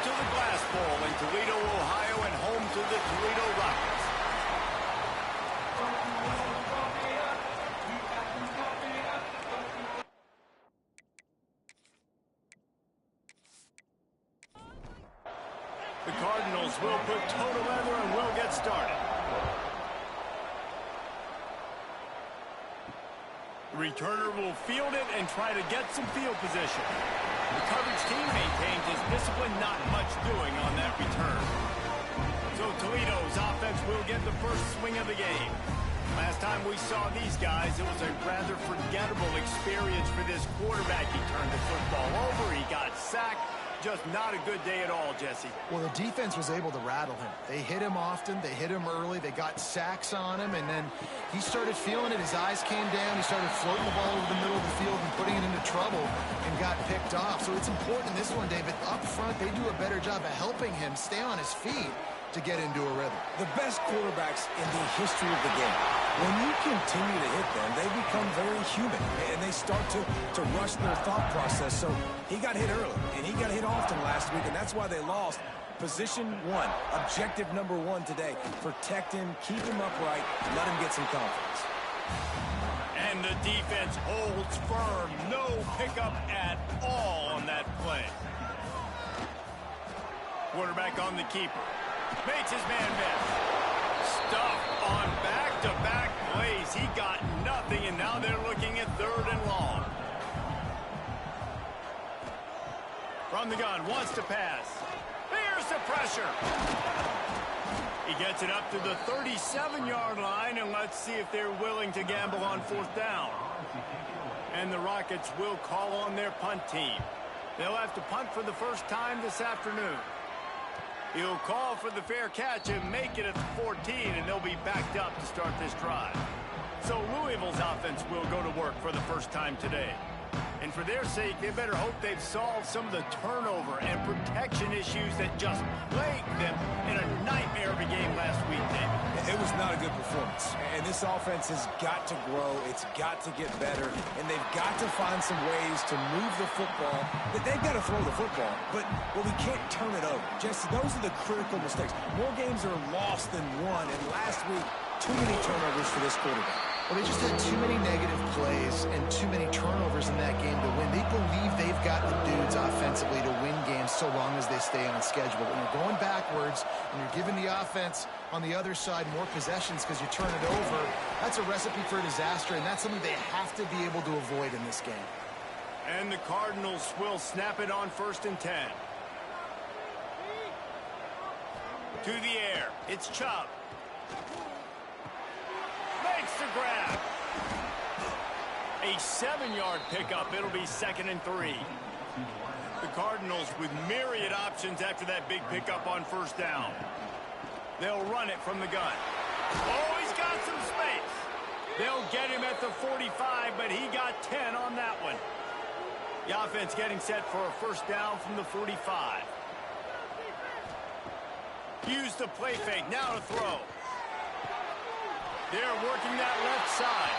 to the Glass Bowl in Toledo, Ohio, and home to the Toledo Rockets. The Cardinals will put toe to leather and will get started. The returner will field it and try to get some field position. The coverage team maintains his discipline, not much doing on that return. So Toledo's offense will get the first swing of the game. Last time we saw these guys, it was a rather forgettable experience for this quarterback. He turned the football over, he got sacked. Just not a good day at all, Jesse. Well, the defense was able to rattle him. They hit him often. They hit him early. They got sacks on him, and then he started feeling it. His eyes came down. He started floating the ball over the middle of the field and putting it into trouble and got picked off. So it's important in this one, David. Up front, they do a better job of helping him stay on his feet to get into a rhythm. The best quarterbacks in the history of the game, when you continue to hit them, they become very human, and they start to rush their thought process. So he got hit early, and he got hit often last week, and that's why they lost. Position one, objective number one today. Protect him, keep him upright, let him get some confidence. And the defense holds firm. No pickup at all on that play. Quarterback on the keeper. Makes his man miss. Stuffed on back-to-back plays. He got nothing, and now they're looking at 3rd and long. From the gun, wants to pass. Here's the pressure. He gets it up to the 37-yard line, and let's see if they're willing to gamble on 4th down. And the Rockets will call on their punt team. They'll have to punt for the first time this afternoon. He'll call for the fair catch and make it at the 14, and they'll be backed up to start this drive. So Louisville's offense will go to work for the first time today. And for their sake, they better hope they've solved some of the turnover and protection issues that just plagued them in a nightmare of a game last week, David. It was not a good performance. And this offense has got to grow. It's got to get better. And they've got to find some ways to move the football. They've got to throw the football. But we can't turn it over. Jesse, those are the critical mistakes. More games are lost than won. And last week, too many turnovers for this quarterback. Well, they just had too many negative plays and too many turnovers in that game to win. They believe they've got the dudes offensively to win games so long as they stay on schedule. But when you're going backwards and you're giving the offense on the other side more possessions because you turn it over, that's a recipe for disaster, and that's something they have to be able to avoid in this game. And the Cardinals will snap it on 1st and 10. To the air. It's Chubb. Makes the grab. A 7-yard pickup. It'll be 2nd and 3. The Cardinals with myriad options after that big pickup on 1st down. They'll run it from the gun. Oh, he's got some space. They'll get him at the 45, but he got 10 on that one. The offense getting set for a 1st down from the 45. Use the play fake. Now to throw. They're working that left side.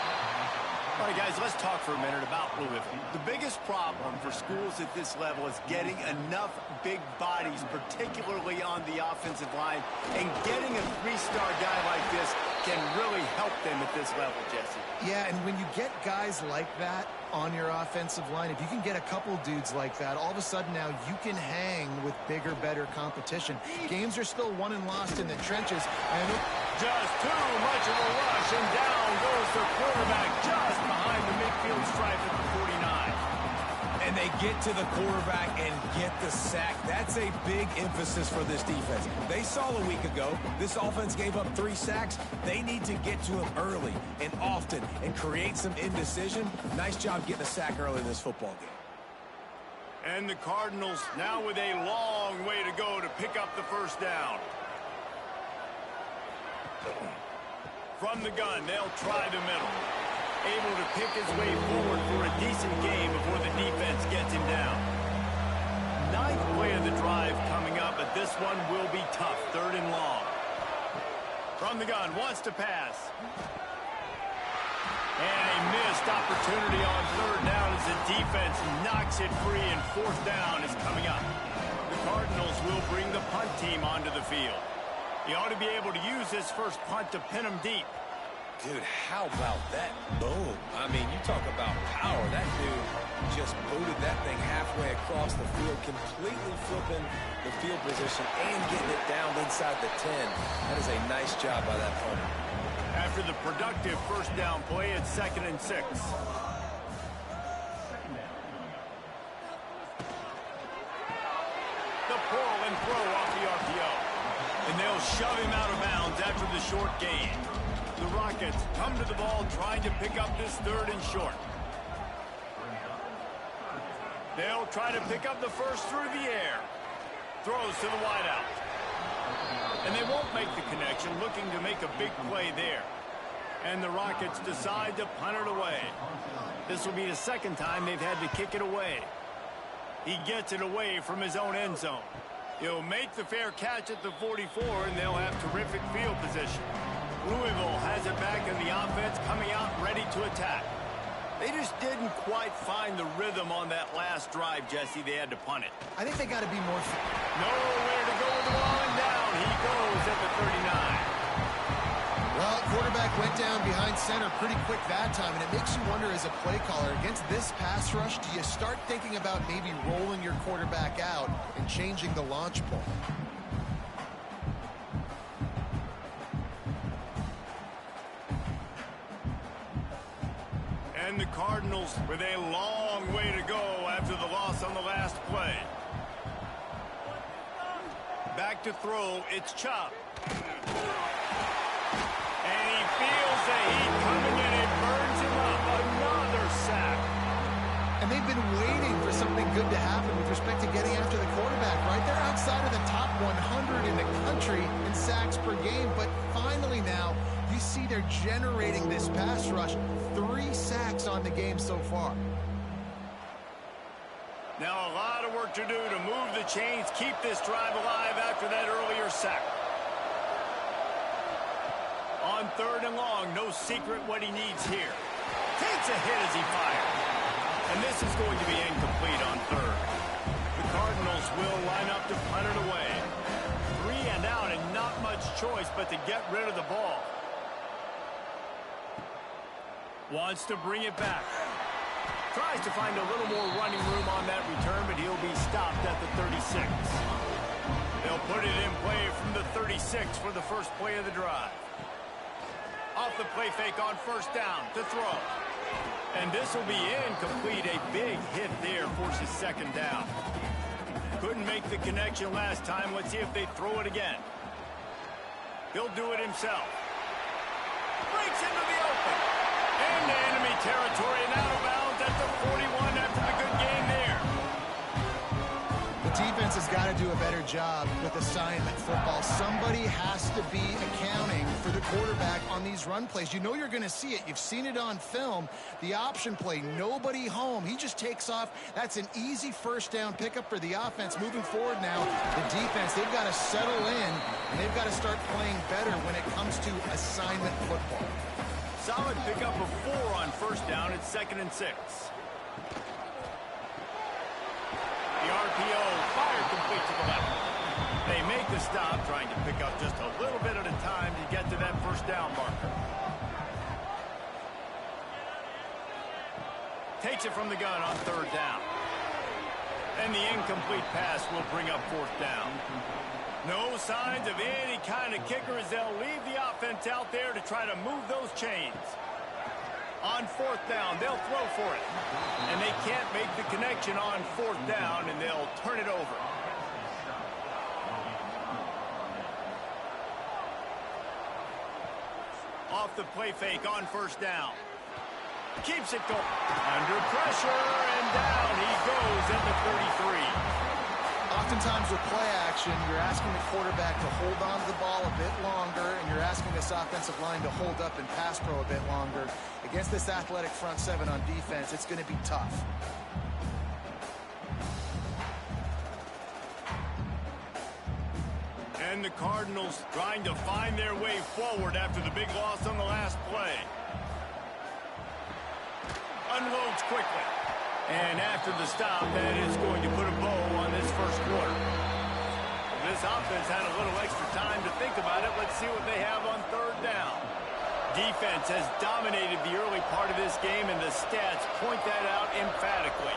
All right, guys, let's talk for a minute about Louisville. The biggest problem for schools at this level is getting enough big bodies, particularly on the offensive line, and getting a 3-star guy like this can really help them at this level, Jesse. Yeah, and when you get guys like that on your offensive line, if you can get a couple dudes like that, all of a sudden now you can hang with bigger, better competition. Games are still won and lost in the trenches. And just too much of a rush, and down goes the quarterback just behind the midfield stripe at the 49. And they get to the quarterback and get the sack. That's a big emphasis for this defense. They saw a week ago, this offense gave up 3 sacks. They need to get to him early and often and create some indecision. Nice job getting a sack early in this football game. And the Cardinals now with a long way to go to pick up the 1st down. From the gun, they'll try the middle. Able to pick his way forward for a decent game before the defense gets him down. 9th play of the drive coming up, but this one will be tough. 3rd and long. From the gun, wants to pass. And a missed opportunity on 3rd down as the defense knocks it free, and 4th down is coming up. The Cardinals will bring the punt team onto the field. He ought to be able to use his first punt to pin him deep. Dude, how about that? Boom. I mean, you talk about power. That dude just booted that thing halfway across the field, completely flipping the field position and getting it down inside the 10. That is a nice job by that punter. After the productive first down play, it's 2nd and 6. The pull and throw off the RPO. And they'll shove him out of bounds after the short gain. The Rockets come to the ball trying to pick up this 3rd and short. They'll try to pick up the first through the air. Throws to the wideout. And they won't make the connection, looking to make a big play there. And the Rockets decide to punt it away. This will be the 2nd time they've had to kick it away. He gets it away from his own end zone. He'll make the fair catch at the 44, and they'll have terrific field position. Louisville has it back in the offense, coming out ready to attack. They just didn't quite find the rhythm on that last drive, Jesse. They had to punt it. I think they got to be more... Nowhere to go with the ball, and down he goes at the 39. Well, quarterback went down behind center pretty quick that time, and it makes you wonder as a play caller, against this pass rush, do you start thinking about maybe rolling your quarterback out and changing the launch point? And the Cardinals with a long way to go after the loss on the last play. Back to throw, it's Chop. And he feels the heat coming in and burns him up. Another sack. And they've been waiting for something good to happen with respect to getting after the quarterback, right? They're outside of the top 100 in the country in sacks per game, but finally now you see they're generating this pass rush. 3 sacks on the game so far. Now a lot of work to do to move the chains, keep this drive alive after that earlier sack. On 3rd and long, no secret what he needs here. Takes a hit as he fires. And this is going to be incomplete on 3rd. The Cardinals will line up to punt it away. 3 and out and not much choice but to get rid of the ball. Wants to bring it back. Tries to find a little more running room on that return, but he'll be stopped at the 36. They'll put it in play from the 36 for the first play of the drive. Off the play fake on 1st down to throw. And this will be incomplete. A big hit there forces 2nd down. Couldn't make the connection last time. Let's see if they throw it again. He'll do it himself. Breaks into the open. Into enemy territory and out of bounds at the 41 after the good game there. The defense has got to do a better job with assignment football. Somebody has to be accounting for the quarterback on these run plays. You know you're going to see it. You've seen it on film. The option play, nobody home. He just takes off. That's an easy 1st down pickup for the offense. Moving forward now, the defense, they've got to settle in, and they've got to start playing better when it comes to assignment football. Solid pickup of 4 on 1st down. It's 2nd and 6. The RPO fired complete to the left. They make the stop, trying to pick up just a little bit at a time to get to that 1st down marker. Takes it from the gun on 3rd down. And the incomplete pass will bring up 4th down. No signs of any kind of kicker as they'll leave the offense out there to try to move those chains. On 4th down, they'll throw for it. And they can't make the connection on 4th down, and they'll turn it over. Off the play fake on 1st down. Keeps it going. Under pressure, and down he goes at the 33. Oftentimes with play action, you're asking the quarterback to hold on to the ball a bit longer, and you're asking this offensive line to hold up and pass pro a bit longer. Against this athletic front 7 on defense, it's going to be tough. And the Cardinals trying to find their way forward after the big loss on the last play. Unloads quickly. And after the stop, that is going to put a bow on this 1st quarter. this offense had a little extra time to think about it. Let's see what they have on third down. Defense has dominated the early part of this game, and the stats point that out emphatically.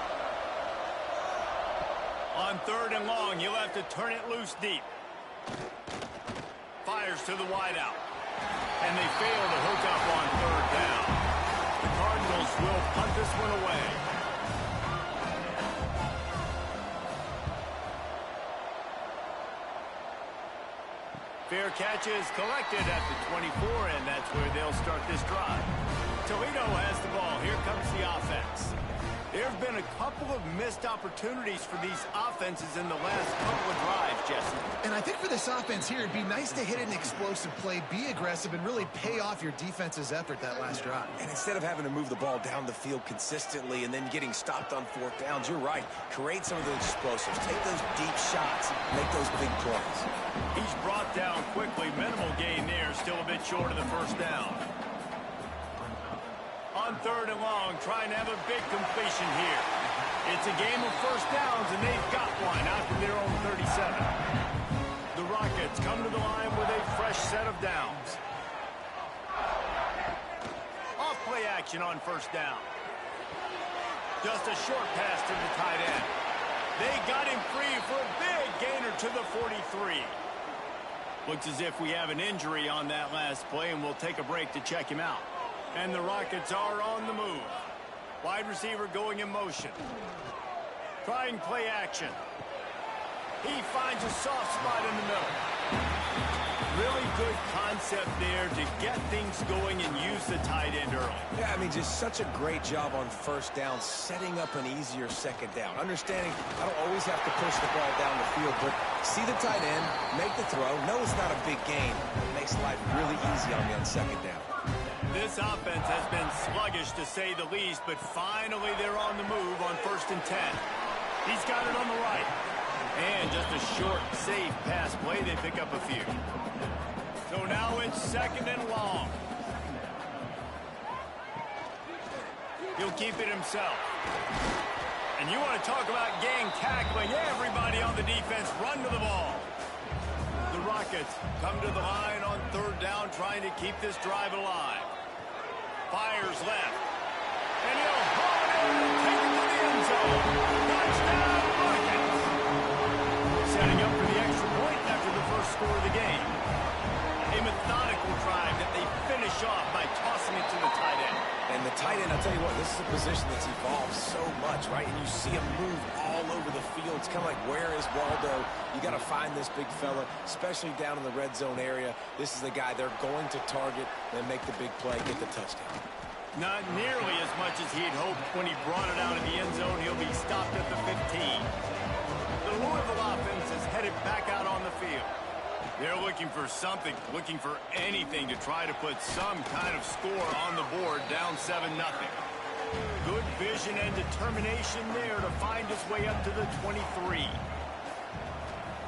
On third and long, you'll have to turn it loose deep. Fires to the wideout. And they fail to hook up on third down. The Cardinals will punt this one away. Fair catch is collected at the 24, and that's where they'll start this drive. Toledo has the ball. Here comes the offense. There have been a couple of missed opportunities for these offenses in the last couple of drives, Jesse. And I think for this offense here, it'd be nice to hit an explosive play, be aggressive, and really pay off your defense's effort that last drive. And instead of having to move the ball down the field consistently and then getting stopped on fourth downs, you're right. Create some of those explosives. Take those deep shots. Make those big plays. He's brought down quickly. Minimal gain there. Still a bit short of the first down. On third and long, trying to have a big completion here. It's a game of first downs, and they've got one out from their own 37. The Rockets come to the line with a fresh set of downs. Off play action on first down. Just a short pass to the tight end. They got him free for a big gainer to the 43. Looks as if we have an injury on that last play, and we'll take a break to check him out. And the Rockets are on the move. Wide receiver going in motion. Trying play action. He finds a soft spot in the middle. Really good concept there to get things going and use the tight end early. Yeah, I mean, just such a great job on first down, setting up an easier second down. Understanding I don't always have to push the ball down the field, but see the tight end, make the throw. No, it's not a big gain. It makes life really easy on me on second down. This offense has been sluggish, to say the least, but finally they're on the move on 1st and 10. He's got it on the right. And just a short, safe pass play. They pick up a few. So now it's 2nd and long. He'll keep it himself. And you want to talk about gang tackling. Everybody on the defense run to the ball. The Rockets come to the line on third down, trying to keep this drive alive. Fires left. And he'll haul it in and take it to the end zone. Touchdown, Rockets! Setting up for the extra point after the first score of the game. A methodical drive that they finish off by tossing it to the tight end. And the tight end, I'll tell you what, this is a position that's evolved so much, right? And you see him move all over the field. It's kind of like, where is Waldo? You got to find this big fella, especially down in the red zone area. This is the guy they're going to target and make the big play, get the touchdown. Not nearly as much as he'd hoped when he brought it out of the end zone. He'll be stopped at the 15. The Louisville offense is headed back out on the field. They're looking for something, looking for anything to try to put some kind of score on the board, down 7-0. Good vision and determination there to find his way up to the 23.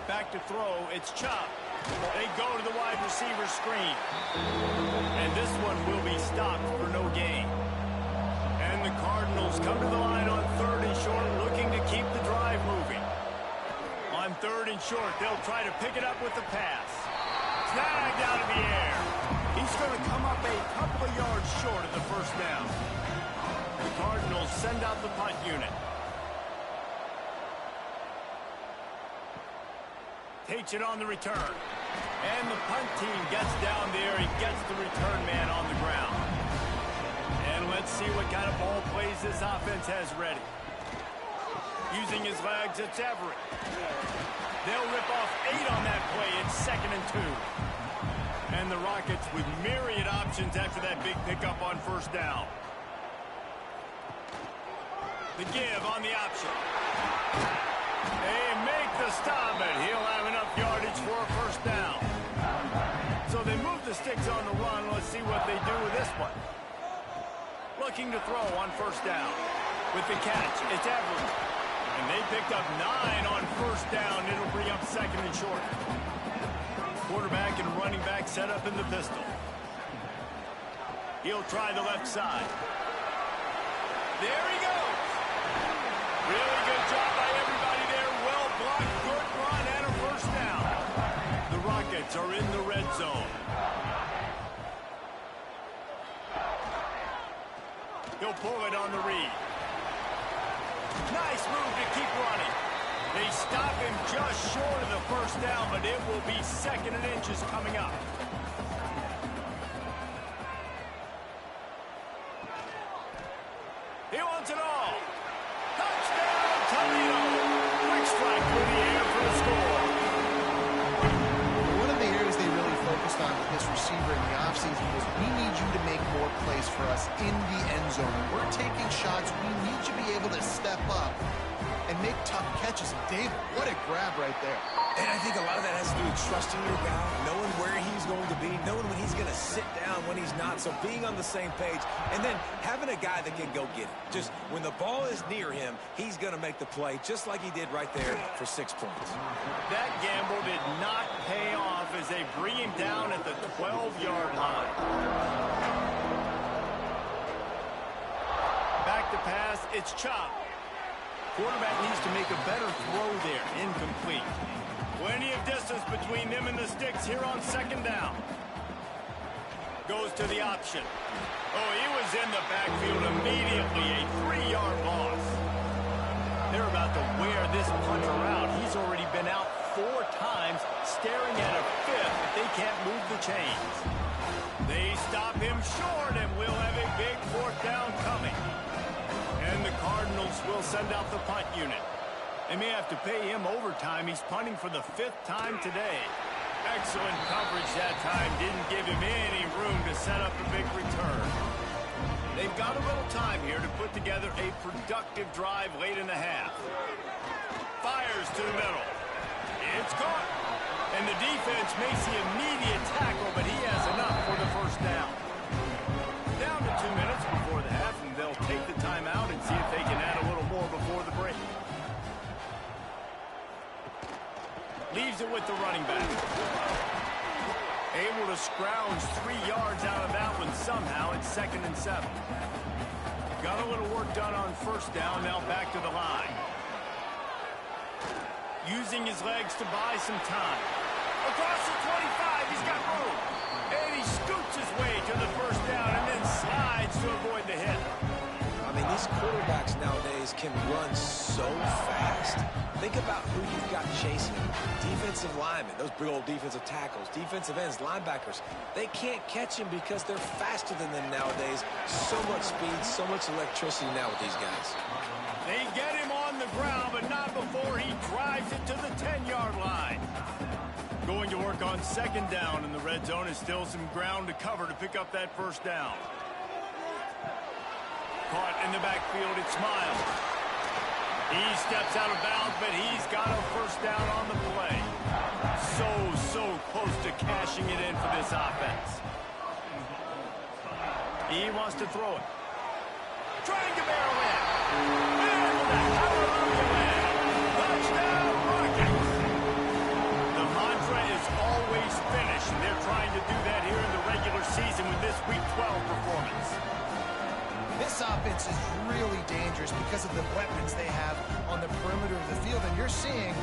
Back to throw, it's Chop. They go to the wide receiver screen. And this one will be stopped for no gain. And the Cardinals come to the line on 3rd and short, looking to keep the drive moving. On 3rd and short, they'll try to pick it up with the pass. Snagged out of the air. He's going to come up a couple of yards short of the first down. The Cardinals send out the punt unit. Takes it on the return. And the punt team gets down there and gets the return man on the ground. And let's see what kind of ball plays this offense has ready. Using his legs, it's Everett. They'll rip off 8 on that play. It's 2nd and 2. And the Rockets with myriad options after that big pickup on first down. The give on the option. They make the stop, and he'll have enough yardage for a first down. So they move the sticks on the run. Let's see what they do with this one. Looking to throw on first down. With the catch, it's Everett. And they picked up 9 on first down. It'll bring up 2nd and short. Quarterback and running back set up in the pistol. He'll try the left side. There he goes. Really good job by everybody there. Well blocked, good run, and a first down. Cardinals are in the red zone. He'll pull it on the read. Nice move to keep running. They stop him just short of the first down, but it will be 2nd and inches coming up. He wants it all. Touchdown, Toledo. Quick strike through the air for the score. One of the areas they really focused on with this receiver in the offseason was we need you to make more plays for us in the end zone. When we're taking shots, we need you to be able to step up and make tough catches. And David, what a grab right there. And I think a lot of that has to do with trusting your guy, knowing where he's going to be, knowing when he's going to sit down, when he's not. So being on the same page, and then having a guy that can go get it. Just when the ball is near him, he's going to make the play, just like he did right there for 6 points. That gamble did not pay off as they bring him down at the 12-yard line. Back to pass, it's Chop. Quarterback needs to make a better throw there. Incomplete. Plenty of distance between them and the sticks here on 2nd down. Goes to the option. Oh, he was in the backfield immediately. A 3-yard loss. They're about to wear this punter out. He's already been out 4 times, staring at a 5th if they can't move the chains. They stop him short, and we'll have a big 4th down coming. And the Cardinals will send out the punt unit. They may have to pay him overtime. He's punting for the 5th time today. Excellent coverage that time. Didn't give him any room to set up a big return. They've got a little time here to put together a productive drive late in the half. Fires to the middle. It's caught. And the defense makes the immediate tackle, but he has enough for the 1st down. Down to 2 minutes before the half, and they'll take the timeout and see if they can add a little more before the break. Leaves it with the running back. Able to scrounge 3 yards out of that one somehow. It's 2nd and 7. Got a little work done on 1st down. Now back to the line. Using his legs to buy some time. Across the 25. He's got room. And he scoots his way to the 1st down and then slides to avoid the hit. I mean, these quarterbacks nowadays can run so fast. Think about who you've got chasing him. Defensive linemen, those big old defensive tackles, defensive ends, linebackers. They can't catch him because they're faster than them nowadays. So much speed, so much electricity now with these guys. They get him on the ground, but not before he drives it to the 10-yard line. Going to work on 2nd down in the red zone. Is still some ground to cover to pick up that 1st down. Caught in the backfield, it's Miles. He steps out of bounds, but he's got a 1st down on the play. So close to cashing it in for this offense. He wants to throw it. Trying to barrel in. And with a hallelujah man. Touchdown, Rockets. The mantra is always finish, and they're trying to do that here in the regular season with this Week 12 performance. This offense is really dangerous because of the weapons they have on the perimeter of the field. And you're seeing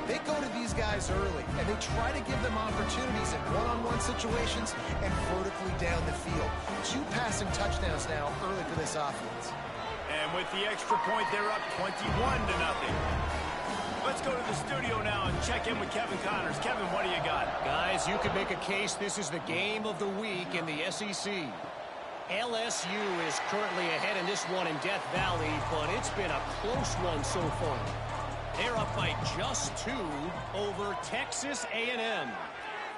they go to these guys early, and they try to give them opportunities in one-on-one situations and vertically down the field. 2 passing touchdowns now early for this offense. And with the extra point, they're up 21-0. Let's go to the studio now and check in with Kevin Connors. Kevin, what do you got? Guys, you could make a case this is the game of the week in the SEC. LSU is currently ahead in this one in Death Valley, but it's been a close one so far. They're up by just 2 over Texas A&M.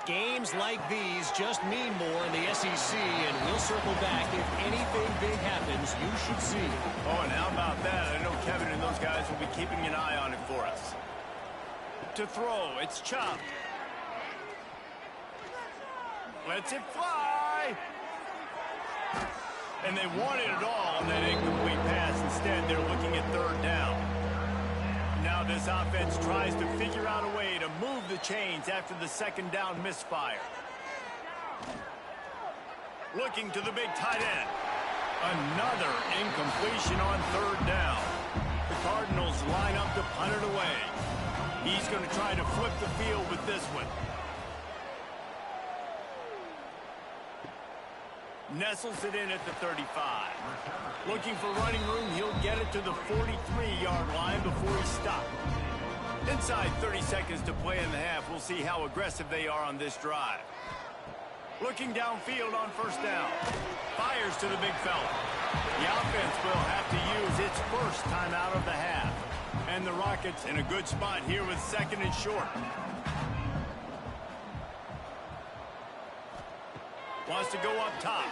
Games like these just mean more in the SEC, and we'll circle back. If anything big happens, you should see. Oh, and how about that? I know Kevin and those guys will be keeping an eye on it for us. To throw, it's Chop. Lets it fly. And they wanted it all on that incomplete pass. Instead, they're looking at 3rd down. Now this offense tries to figure out a way to move the chains after the 2nd down misfire. Looking to the big tight end. Another incompletion on 3rd down. The Cardinals line up to punt it away. He's going to try to flip the field with this one. Nestles it in at the 35. Looking for running room, he'll get it to the 43-yard line before he stopped. Inside 30 seconds to play in the half. We'll see how aggressive they are on this drive. Looking downfield on first down. Fires to the big fella. The offense will have to use its first timeout of the half. And the Rockets in a good spot here with second and short. Wants to go up top.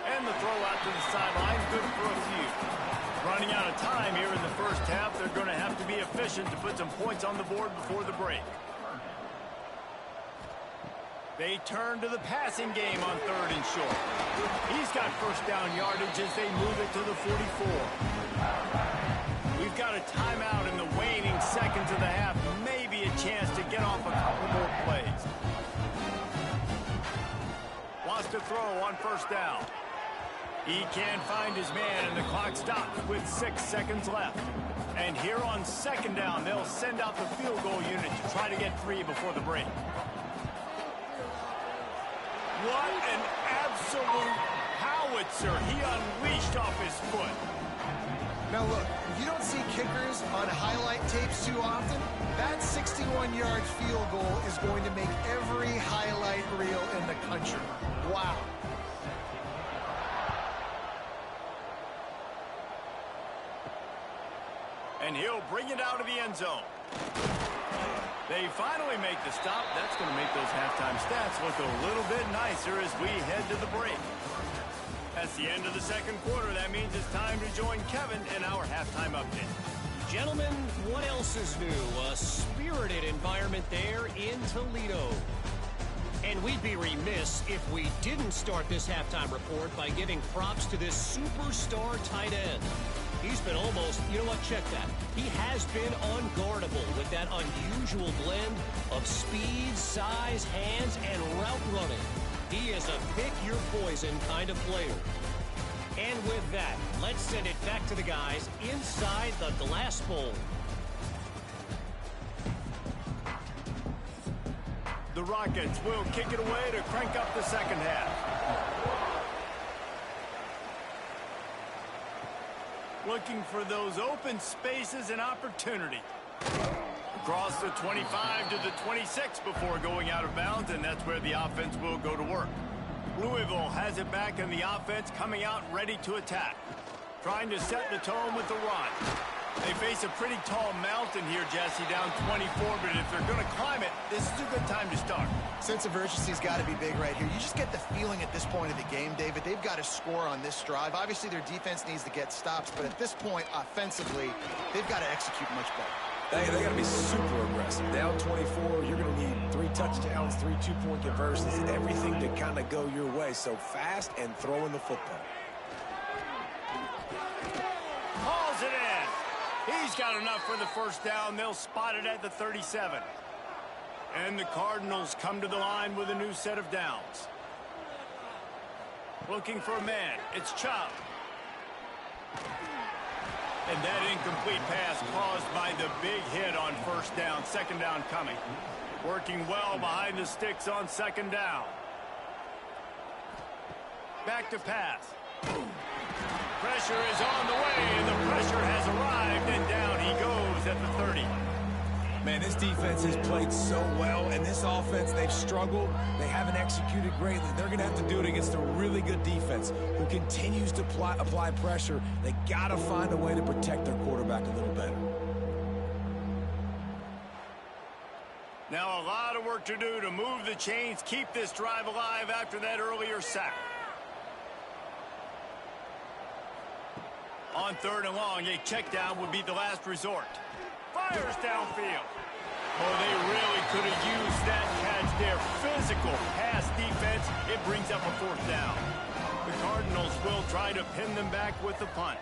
And the throw out to the sideline, good for a few. Running out of time here in the first half. They're going to have to be efficient to put some points on the board before the break. They turn to the passing game on third and short. He's got first down yardage as they move it to the 44. We've got a timeout in the waning seconds of the half. Maybe a chance to get off a couple more plays. Wants to throw on first down. He can't find his man, and the clock stops with 6 seconds left. And here on second down, they'll send out the field goal unit to try to get 3 before the break. What an absolute howitzer he unleashed off his foot. Now look, you don't see kickers on highlight tapes too often. That 61-yard field goal is going to make every highlight reel in the country. Wow. And he'll bring it out of the end zone. They finally make the stop. That's going to make those halftime stats look a little bit nicer as we head to the break. That's the end of the second quarter. That means it's time to join Kevin in our halftime update. Gentlemen, what else is new? A spirited environment there in Toledo. And we'd be remiss if we didn't start this halftime report by giving props to this superstar tight end. He's been almost, you know what, check that. He has been unguardable with that unusual blend of speed, size, hands, and route running. He is a pick-your-poison kind of player. And with that, let's send it back to the guys inside the glass bowl. The Rockets will kick it away to crank up the second half. Looking for those open spaces and opportunity. Across the 25 to the 26 before going out of bounds, and that's where the offense will go to work. Louisville has it back, and the offense coming out ready to attack. Trying to set the tone with the run. They face a pretty tall mountain here, Jesse, down 24, but if they're going to climb it, this is a good time to start. Sense of urgency's got to be big right here. You just get the feeling at this point of the game, David, they've got to score on this drive. Obviously, their defense needs to get stops, but at this point, offensively, they've got to execute much better. They got to be super aggressive. Down 24, you're going to need 3 touchdowns, 3 two-point conversions, everything to kind of go your way. So fast and throwing the football. Hauls it in. He's got enough for the first down. They'll spot it at the 37. And the Cardinals come to the line with a new set of downs. Looking for a man. It's Chubb. And that incomplete pass caused by the big hit on first down. Second down coming. Working well behind the sticks on second down. Back to pass. Pressure is on the way, and the pressure has arrived, and down he goes at the 30. Man, this defense has played so well, and this offense, they've struggled. They haven't executed greatly. They're going to have to do it against a really good defense who continues to apply pressure. They got to find a way to protect their quarterback a little better. Now a lot of work to do to move the chains, keep this drive alive after that earlier sack. On third and long, a check down would be the last resort. Fires downfield. Oh, they really could have used that catch there. Physical pass defense. It brings up a fourth down. The Cardinals will try to pin them back with the punt.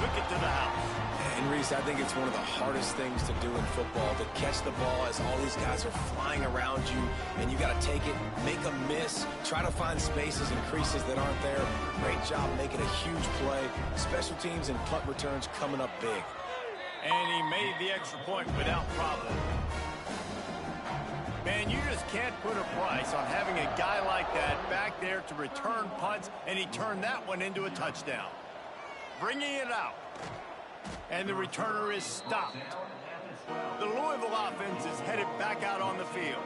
took it to the house. And Reese, I think it's one of the hardest things to do in football, to catch the ball as all these guys are flying around you, and you got to take it, make a miss, try to find spaces and creases that aren't there. Great job making a huge play. Special teams and punt returns coming up big. And he made the extra point without problem. Man, you just can't put a price on having a guy like that back there to return punts, and he turned that one into a touchdown. Bringing it out. And the returner is stopped. The Louisville offense is headed back out on the field.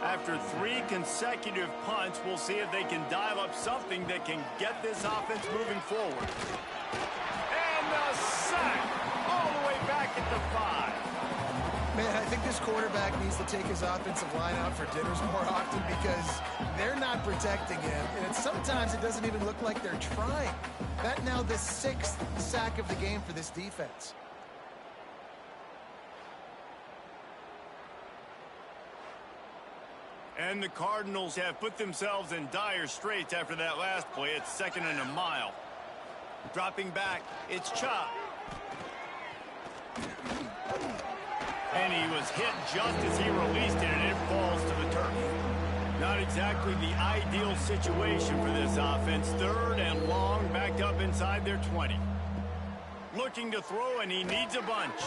After 3 consecutive punts, we'll see if they can dial up something that can get this offense moving forward. And the sack all the way back at the 5. Man, I think this quarterback needs to take his offensive line out for dinners more often because they're not protecting him. And sometimes it doesn't even look like they're trying. That now the 6th sack of the game for this defense. And the Cardinals have put themselves in dire straits after that last play. It's 2nd and a mile. Dropping back, it's Chop. And he was hit just as he released it, and it falls to the turf. Not exactly the ideal situation for this offense. 3rd and long, backed up inside their 20. Looking to throw, and he needs a bunch.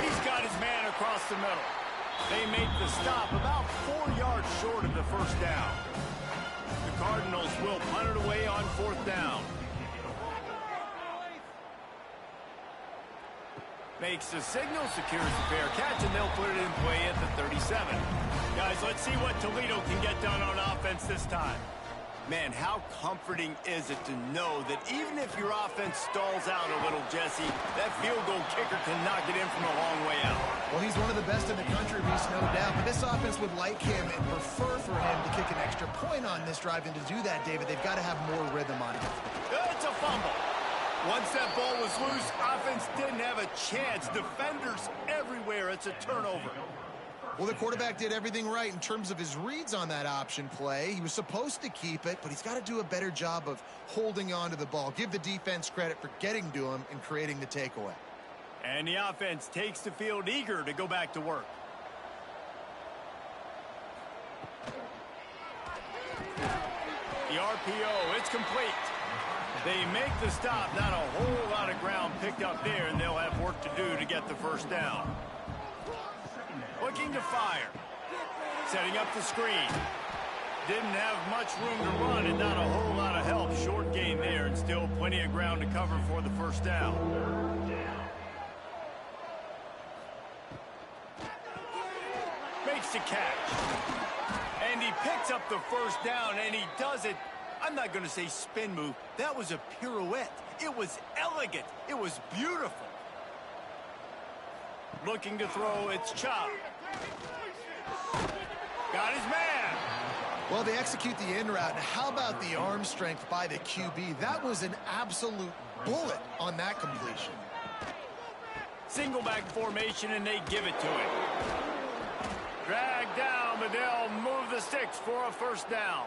He's got his man across the middle. They make the stop about 4 yards short of the first down. The Cardinals will punt it away on 4th down. Makes the signal, secures the fair catch, and they'll put it in play at the 37. Guys, let's see what Toledo can get done on offense this time. Man, how comforting is it to know that even if your offense stalls out a little, Jesse, that field goal kicker can knock it in from a long way out. Well, he's one of the best in the country, Reese, no doubt. But this offense would like him and prefer for him to kick an extra point on this drive. And to do that, David, they've got to have more rhythm on it. It's a fumble. Once that ball was loose, offense didn't have a chance. Defenders everywhere. It's a turnover. Well, the quarterback did everything right in terms of his reads on that option play. He was supposed to keep it, but he's got to do a better job of holding on to the ball. Give the defense credit for getting to him and creating the takeaway. And the offense takes the field eager to go back to work. The RPO, it's complete. They make the stop. Not a whole lot of ground picked up there, and they'll have work to do to get the first down. Looking to fire. Setting up the screen. Didn't have much room to run and not a whole lot of help. Short gain there and still plenty of ground to cover for the first down. Makes the catch. And he picks up the first down, and he does it. I'm not going to say spin move. That was a pirouette. It was elegant. It was beautiful. Looking to throw, it's Chop. Got his man. Well, they execute the in route. How about the arm strength by the QB? That was an absolute bullet on that completion. Single back formation, and they give it to him. Drag down, but they'll move the sticks for a first down.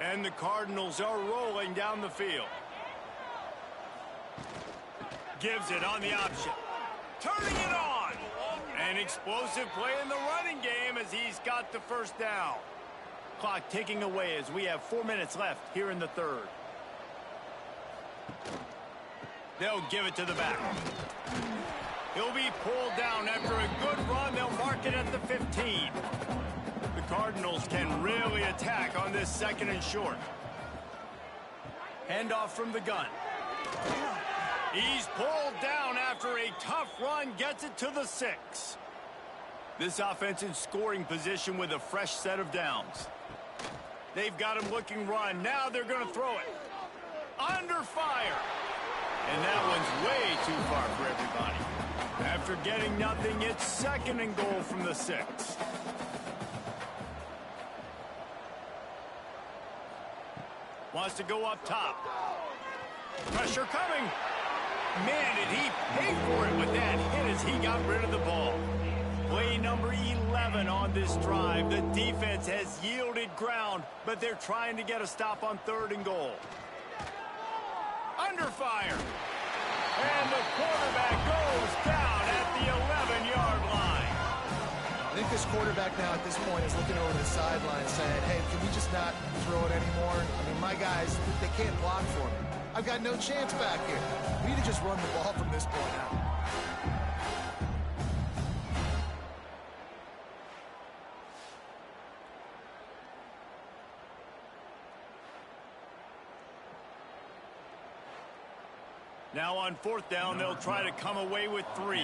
And the Cardinals are rolling down the field. Gives it on the option. Turning it on. An explosive play in the running game as he's got the first down. Clock ticking away as we have 4 minutes left here in the 3rd. They'll give it to the back. He'll be pulled down after a good run. They'll mark it at the 15. The Cardinals can really attack on this 2nd and short. Handoff from the gun. He's pulled down after a tough run, gets it to the 6. This offense in scoring position with a fresh set of downs. They've got him looking run. Now they're going to throw it. Under fire. And that one's way too far for everybody. After getting nothing, it's 2nd and goal from the 6. Wants to go up top. Pressure coming. Man, did he pay for it with that hit as he got rid of the ball. Play number 11 on this drive. The defense has yielded ground, but they're trying to get a stop on 3rd and goal. Under fire. think this quarterback now at this point is looking over the sideline saying, hey, can we just not throw it anymore? I mean, my guys, they can't block for me. I've got no chance back here. We need to just run the ball from this point out. Now on 4th down, they'll try to come away with 3.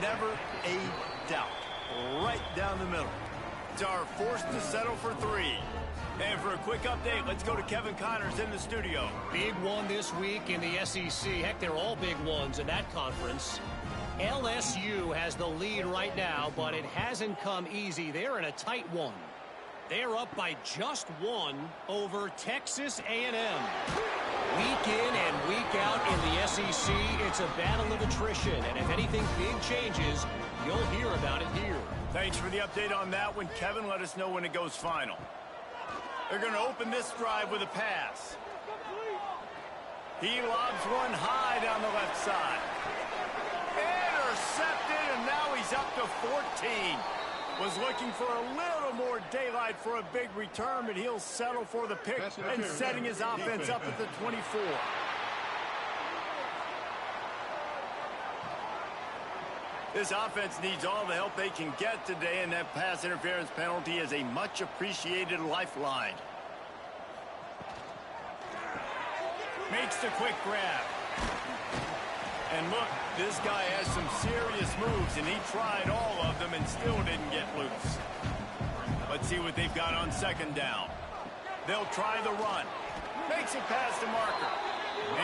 Never a doubt. Right down the middle. Are forced to settle for 3. And for a quick update, let's go to Kevin Connors in the studio. Big one this week in the SEC. Heck, they're all big ones in that conference. LSU has the lead right now, but it hasn't come easy. They're in a tight one. They're up by just 1 over Texas A&M. Week in and week out in the SEC, it's a battle of attrition. And if anything big changes, you'll hear about it here. Thanks for the update on that one, Kevin. Let us know when it goes final. They're going to open this drive with a pass. He lobs one high down the left side. Intercepted, and now he's up to 14. Was looking for a little more daylight for a big return, but he'll settle for the pick and setting his offense up at the 24. This offense needs all the help they can get today, and that pass interference penalty is a much-appreciated lifeline. Makes the quick grab. And look, this guy has some serious moves, and he tried all of them and still didn't get loose. Let's see what they've got on 2nd down. They'll try the run. Makes it past the marker.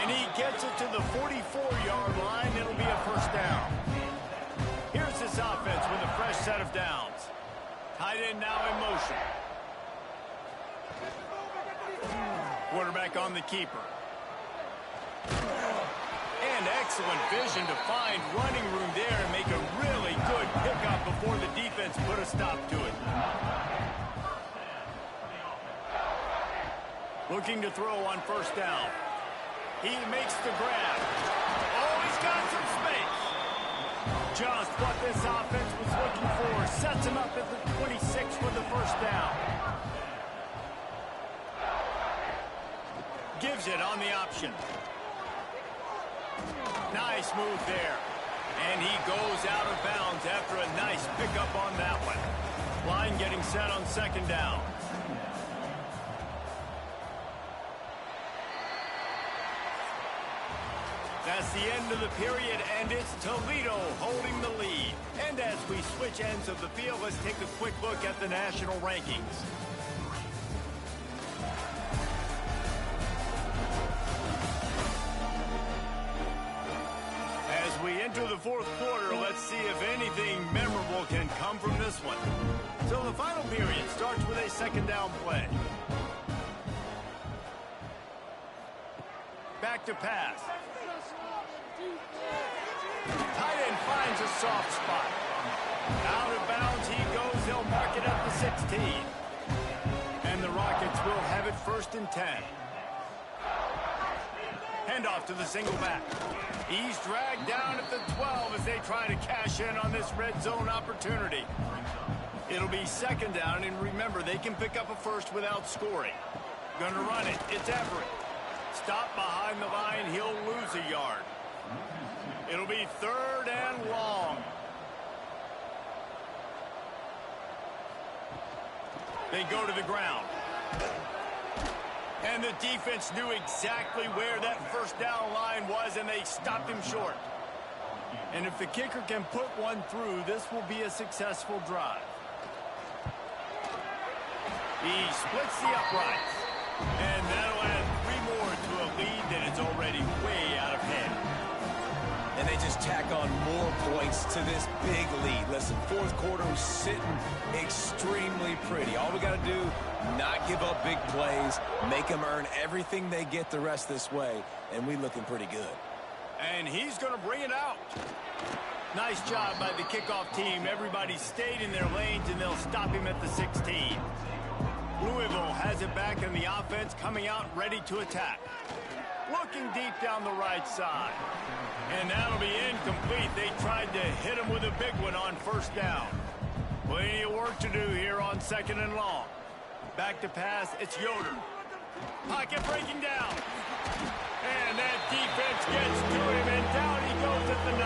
And he gets it to the 44-yard line. It'll be a 1st down. Here's this offense with a fresh set of downs. Tight end now in motion. Quarterback on the keeper. And excellent vision to find running room there and make a really good pickup before the defense put a stop to it. Looking to throw on 1st down. He makes the grab. Oh, he's got some space. Just what this offense was looking for. Sets him up at the 26 for the 1st down. Gives it on the option. Nice move there. And he goes out of bounds after a nice pickup on that one. Line getting set on 2nd down. That's the end of the period, and it's Toledo holding the lead. And as we switch ends of the field, let's take a quick look at the national rankings. As we enter the 4th quarter, let's see if anything memorable can come from this one. So the final period starts with a 2nd down play. Back to pass. Tight end finds a soft spot. Out of bounds he goes. They'll mark it at the 16. And the Rockets will have it 1st and 10. Handoff to the single back. He's dragged down at the 12 as they try to cash in on this red zone opportunity. It'll be 2nd down, and remember, they can pick up a 1st without scoring. Gonna run it. It's Everett. Stop behind the line. He'll lose a yard. It'll be 3rd and long. They go to the ground. And the defense knew exactly where that 1st down line was, and they stopped him short. And if the kicker can put one through, this will be a successful drive. He splits the uprights. And that'll add 3 more to a lead that is already way out of hand. And they just tack on more points to this big lead. Listen, 4th quarter was sitting extremely pretty. All we got to do, not give up big plays, make them earn everything they get the rest this way, and we looking pretty good. And he's going to bring it out. Nice job by the kickoff team. Everybody stayed in their lanes, and they'll stop him at the 16. Louisville has it back, and the offense coming out ready to attack. looking deep down the right side. And that'll be incomplete. They tried to hit him with a big one on first down. Plenty of work to do here on 2nd and long. Back to pass, it's Yoder. Pocket breaking down. And that defense gets to him, and down he goes at the 9.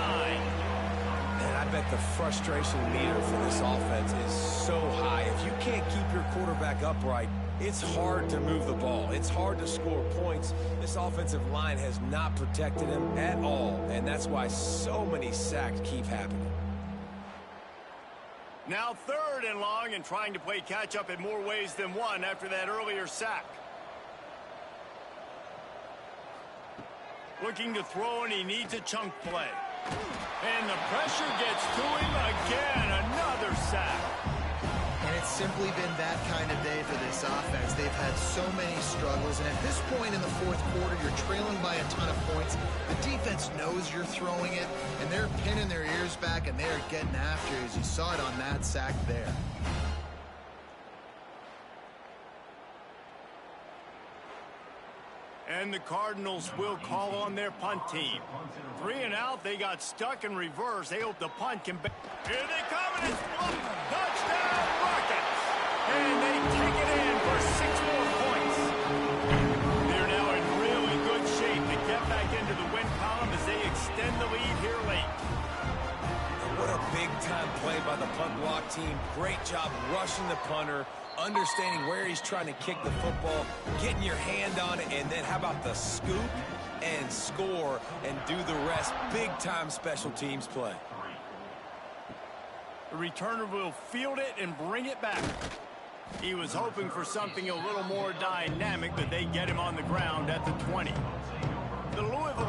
And I bet the frustration meter for this offense is so high. If you can't keep your quarterback upright, it's hard to move the ball. It's hard to score points. This offensive line has not protected him at all, and that's why so many sacks keep happening. Now 3rd and long, and trying to play catch-up in more ways than one after that earlier sack. Looking to throw, and he needs a chunk play. And the pressure gets to him again. Another sack. And it's simply been that kind of day for this offense. They've had so many struggles, and at this point in the 4th quarter, you're trailing by a ton of points. The defense knows you're throwing it, and they're pinning their ears back, and they're getting after it, as you saw it on that sack there. And the Cardinals will call on their punt team. 3 and out, they got stuck in reverse. They hope the punt can... Here they come, and it's blocked. Touchdown, Rockets! And they take it in for 6 more points. They're now in really good shape to get back into the win column as they extend the lead here late. What a big-time play by the punt block team. Great job rushing the punter, understanding where he's trying to kick the football, getting your hand on it, and then how about the scoop and score and do the rest. Big-time special teams play. The returner will field it and bring it back. He was hoping for something a little more dynamic, but they get him on the ground at the 20. The Louisville